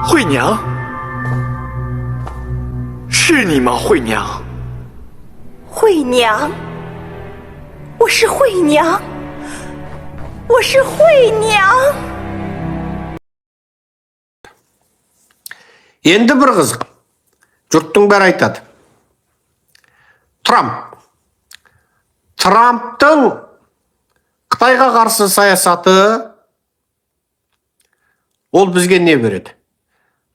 惠娘，是你吗？惠娘，惠娘，我是惠娘，我是惠娘。 Енді бір қызық. Жұрттың бәрі айтады. Трамптың Қытайға қарсы саясаты ол бізге не береді?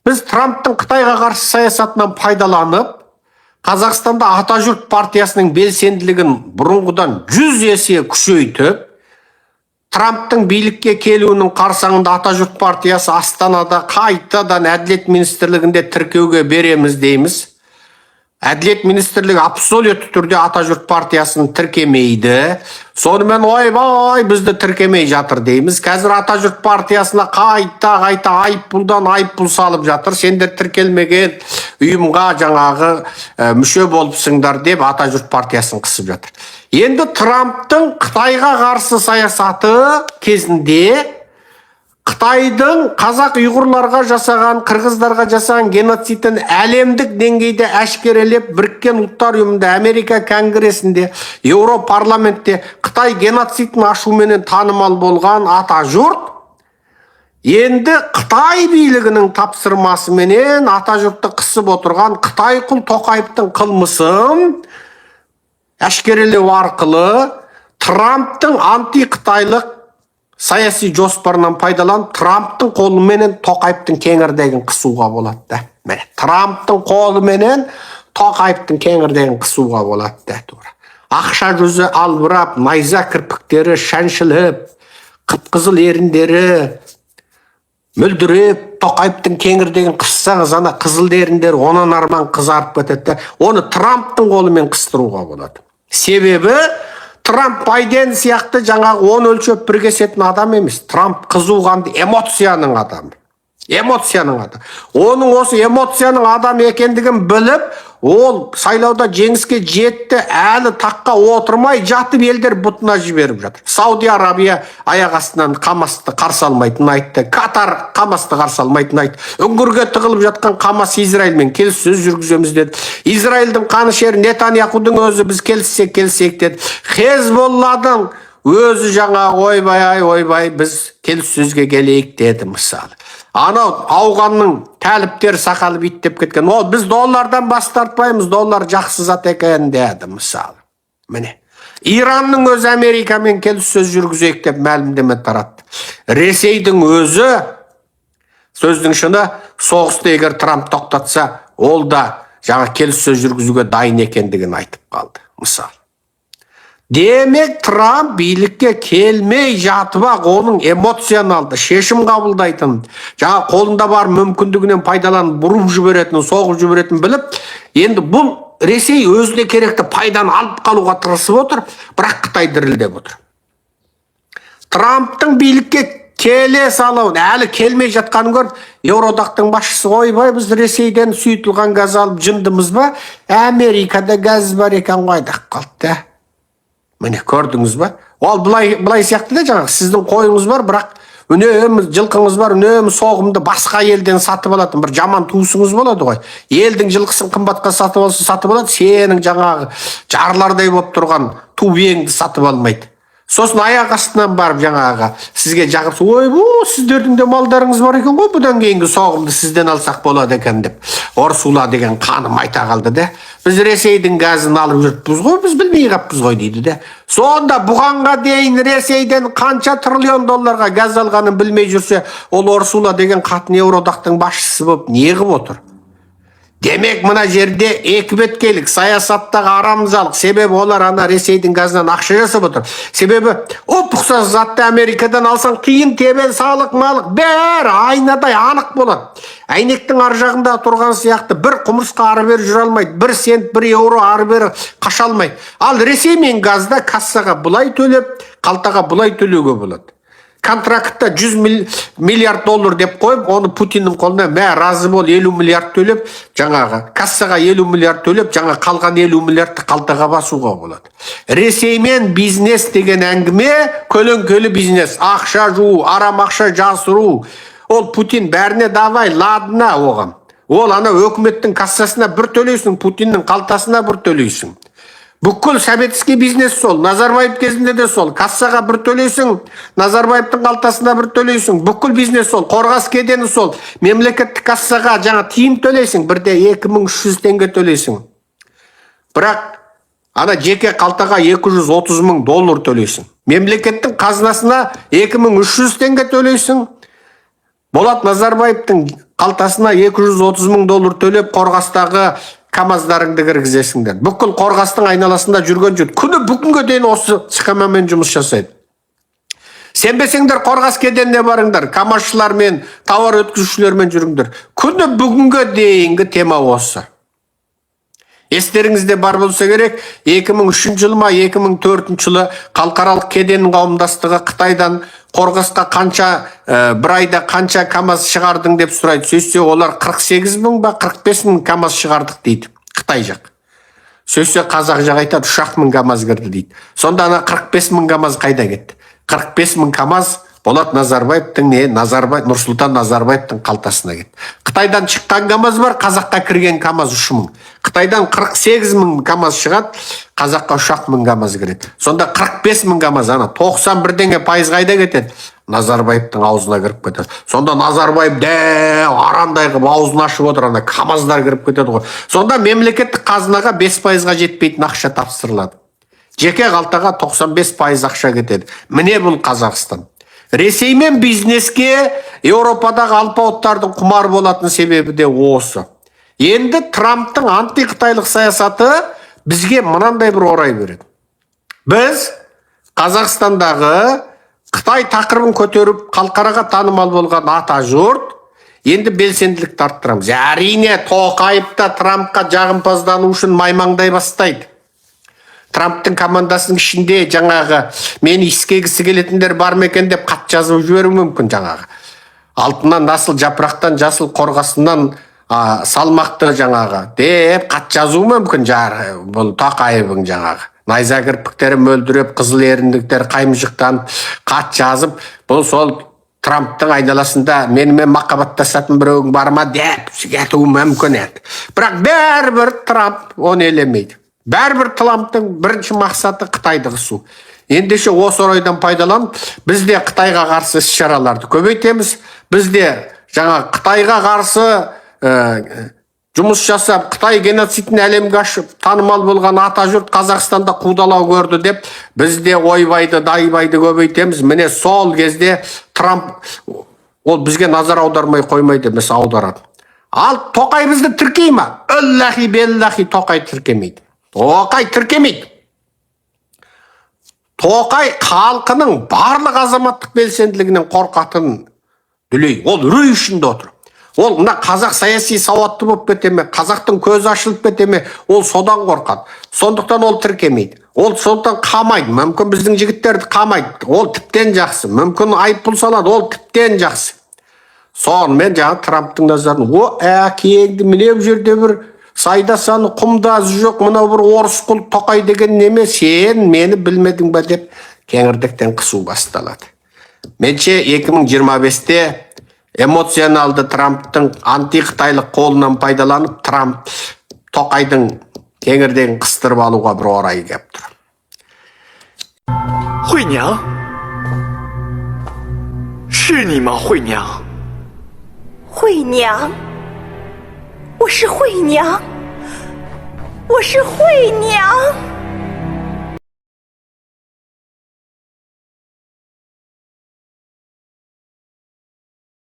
Біз Трамптың Қытайға қарсы саясатынан пайдаланып, Қазақстанда Атажұрт партиясының белсенділігін бұрынғыдан 100 есе күшейтіп, Трамптың билікке келуінің қарсаңында Атажұрт партиясы Астанада қайтадан Әділет министрлігінде тіркеуге береміз дейміз. Әділет министрлігі абсолютті түрде Атажұрт партиясын тіркемейді. Сонымен ойбай бізді тіркемей жатыр дейміз. Қазір Атажұрт партиясына қайта айыппұлдан айыппұл салып жатыр. Сендер тіркелмеген ұйымға жаңағы мүше болыпсыңдар деп Атажұрт партиясын қысып жатыр. Енді Трамптың Қытайға қарсы саясаты кезінде Қытайдың қазақ ұйғырларға жасаған, қырғыздарға жасаған геноцидін әлемдік деңгейде әшкерелеп, Біріккен Ұлттар ұйымында, Америка конгресінде, Еуропарламентте Қытай геноцидін ашуменен танымал болған Атажұрт енді Қытай билігінің тапсырмасыменен Атажұртты қысып отырған Қытай құл Тоқаевтың қылмысын әшкерелеу арқылы Трамптың анти-қытайлық саяси жоспарынан пайдаланып, Трамптың қолыменен Тоқаевтың кеңірдегін қысуға болады. Трамптың қолыменен Тоқаевтың кеңірдегін қысуға болады. Ақша жүзі албырап, найза кірпіктері шаншылып, қып-қызыл еріндері мүлдіреп, Тоқаевтың кеңірдегін қыссаңыз, ана қызыл еріндері онан арман қызарып кетеді. Оны Трамптың қолымен қыстыруға болады. Себебі Трамп Байден сияқты жаңағы 10 өлшеп бір кесетін адам емес. Трамп қызуғанды эмоцияның адамы. Оның осы эмоцияның адам екендігін біліп, ол сайлауда жеңіске жетті, әлі таққа отырмай жатып елдер бұтына жіберіп жатыр. Сауди Арабия аяқ астынан Хамасты қарсы алмайтынын айтты. Катар Хамасты қарсы алмайтынын айтты. Үңгірге тығылып жатқан Хамас Израильмен келіссөз жүргіземіз деді. Израильдің қанішері Нетаньяхудың өзі біз келіссек деді. Хезболладың өзі жаңа ойбай біз келіссөзге келейік деді мысалы. Анау ауғанның тәліптер сақалы биттеп кеткен. Ол біз доллардан бас тартпаймыз, доллар жақсы зат екен деді мысалы. Міне. Иранның өзі Америкамен келіссөз жүргізейік деп мәлімдеме таратты. Ресейдің өзі сөздің шыны соғысты егер Трамп тоқтатса, ол да жаңа келіссөз жүргізуге дайын екендігін айтып қалды мысалы. Демек Трамп билікке келмей жатып-ақ оның эмоционалды шешім қабылдайтын, жаңа қолында бар мүмкіндігінен пайдаланып бұрып жіберетін, соғып жіберетін біліп, енді бұл Ресей өзіне керекті пайданы алып қалуға тырысып отыр, бірақ Қытай дірілдеп отыр. Трамптың билікке келе салуын, әлі келмей жатқанын көріп, Еуроодақтың басшысы ойбай біз Ресейден сұйытылған газ алып жындымыз ба? Америкада газ бар екен қайдақ қалды. Міне көрдіңіз ба? Ол бұлай сияқты да жаңағы сіздің қойыңыз бар, бірақ үнемі жылқыңыз бар, үнемі соғымды басқа елден сатып алатын бір жаман туысыңыз болады ғой. Елдің жылқысын қымбатқа сатып алады, сенің жаңағы жарлардай болып тұрған ту биеңді сатып алмайды. Сосын аяқ астынан барып жаңағы сізге жағып, сіздердің де малдарыңыз бар екен ғой, бұдан кейінгі соғымды сізден алсақ болады екен деп. Орсула деген қаным айта қалды да. Біз Ресейдің газын алып жүріппіз ғой, біз білмей қаппыз ғой дейді де. Сонда бұғанға дейін Ресейден қанша триллион долларға газ алғанын білмей жүрсе, ол Орсула деген қатын Еуроодақтың басшысы болып не қылып отыр? Демек мына жерде екі беткейлік саясаттағы арамзалық, себебі олар ана Ресейдің газынан ақша жасап отыр. Себебі ұқсас затты Америкадан алсаң қиын тебен салық малық бәрі айнадай анық болады. Әйнектің ар жағында тұрған сияқты бір құмырсқа ары бері жүре алмайды, бір сент, бір еуро ары бері қаша алмайды. Ал Ресей мен газда кассаға бұлай төлеп, қалтаға бұлай төлеуге болады. Контрактта 100 миллиард доллар деп қойып, оны Путиннің қолына разы бол 50 миллиард төлеп, жаңағы кассаға 50 миллиард төлеп, жаңа қалған 50 миллиардты қалтаға басуға болады. Ресеймен бизнес деген әңгіме көлеңкелі бизнес, ақша жуу, арам ақша жасыру, Ол Путин бәріне давай, ладна оған. Ол ана өкіметтің кассасына бір төлейсің, Путиннің қалтасына бір төлейсің. Бүкіл советский бизнес сол, Назарбаев кезінде де сол. Кассаға бір төлейсің, Назарбаевтың қалтасына бір төлейсің. Бүкіл бизнес сол, қорғас кедені сол. Мемлекеттік кассаға жаңа тиын төлейсің, бірде 2300 теңге төлейсің. Бірақ ана жеке қалтаға 230 мың доллар төлейсің. Мемлекеттің қазынасына 2300 теңге төлейсің. Болат Назарбаевтың қалтасына 230 мың доллар төлеп, қорғастағы КамАЗдарыңды кіргізесіңдер. Бүкіл қорғастың айналасында жүрген жұрт күні бүгінге дейін осы схемамен жұмыс жасайды. Сенбесеңдер қорғас кеденіне барыңдар, КамАЗшылармен, тауар өткізушілермен жүріңдер. Күні бүгінге дейінгі тема осы. Естеріңізде бар болса керек, 2003 жылы ма 2004 жылы халықаралық кеден қауымдастығы Қытайдан қорғасқа қанша бір айда қанша КамАЗ шығардың деп сұрайды. Сөйтсе олар 48 мың ба 45 мың КамАЗ шығардық дейді Қытай жақ. Сөйтсе қазақ жақ айтады 3 мың КамАЗ кірді дейді. Сонда ана 45 мың КамАЗ қайда кетті? 45 мың КамАЗ Болат Назарбаевтың Нұрсұлтан Назарбаевтың қалтасына кетті. Қытайдан шыққан КамАЗ бар, қазаққа кірген КамАЗ 3 мың. Қытайдан 48 мың КамАЗ шығады, қазаққа 3 мың КамАз кіреді. Сонда 45 мың КамАз, ана 91 пайыз қайда кетеді? Назарбаевтың аузына кіріп кетеді. Сонда Назарбаев арандай қылып аузын ашып отыр, ана КамАздар кіріп кетеді ғой. Сонда мемлекеттік қазынаға 5%-ға жетпейтін ақша тапсырылады. Жеке қалтаға 95% ақша кетеді. Міне бұл Қазақстан. Ресеймен бизнеске Еуропадағы алпауыттардың құмар болатын себебі де осы. Енді Трамптың анти-қытайлық саясаты бізге мынандай бір орай береді. Біз Қазақстандағы Қытай тақырыбын көтеріп, халықараға танымал болған ата жұрт енді белсенділік арттырамыз. Әрине Тоқаев та Трампқа жағымпаздану үшін маймаңдай бастайды. Трамптың командасының ішінде жаңағы мені искегісі келетіндер бар ма екен деп хат жазып жіберуі мүмкін жаңағы. Алтыннан насыл жапырақтан жасыл қорғасынан салмақты жаңағы деп хат жазуы мүмкін бұл Тоқаевың жаңағы. Найза кірпіктері мөлдіреп, қызыл еріндіктер қаймыжықтан хат жазып, бұл сол Трамптың айналасында менімен мақабаттасатын біреуің бар ма деп кетуі мүмкін еді. Бірақ бәрібір Трамп оны елемейді. Бәрібір Трамптың бірінші мақсаты Қытайды қысу. Ендеше осы орайдан пайдаланып, біз де Қытайға қарсы іс-шараларды көбейтеміз. Біз де жаңа Қытайға қарсы жұмыс жасап, Қытай геноцидін әлемге ашып, танымал болған ата жұрт Қазақстанда қудалау көрді деп, біз де ойбайды, дайбайды көбейтеміз. Міне сол кезде Трамп ол бізге назар аудармай қоймайды емес, аударады. Ал Тоқай бізді тіркей ма? Аллахи беллахи Тоқай тіркемейді. Тоқай тіркемейді. Тоқай халқының барлық азаматтық белсенділігінен қорқатын дүлей. Ол үрей ішінде отыр. Ол мына қазақ саяси сауатты болып кете ме, қазақтың көзі ашылып кете ме, ол содан қорқады. Сондықтан ол тіркемейді. Ол сондықтан қамайды. Мүмкін біздің жігіттерді қамайды. Ол тіптен жақсы. Мүмкін айыппұл салады. Ол тіптен жақсы. Сонымен жаңа Трамптың назарын, әкеңді міне бұл жерде бір сайда саны құмда жоқ, мынау бір орыс құл Тоқай деген неме, сен мені білмедің ба деп кеңірдектен қысу басталады. Менше 2025-те эмоционалды Трамптың анти-қытайлық қолынан пайдаланып, Трамп Тоқайдың кеңірдегін қыстырып алуға бір орай кеп тұр. 惠娘，是你吗，惠娘？ 惠娘，我是惠娘，我是惠娘。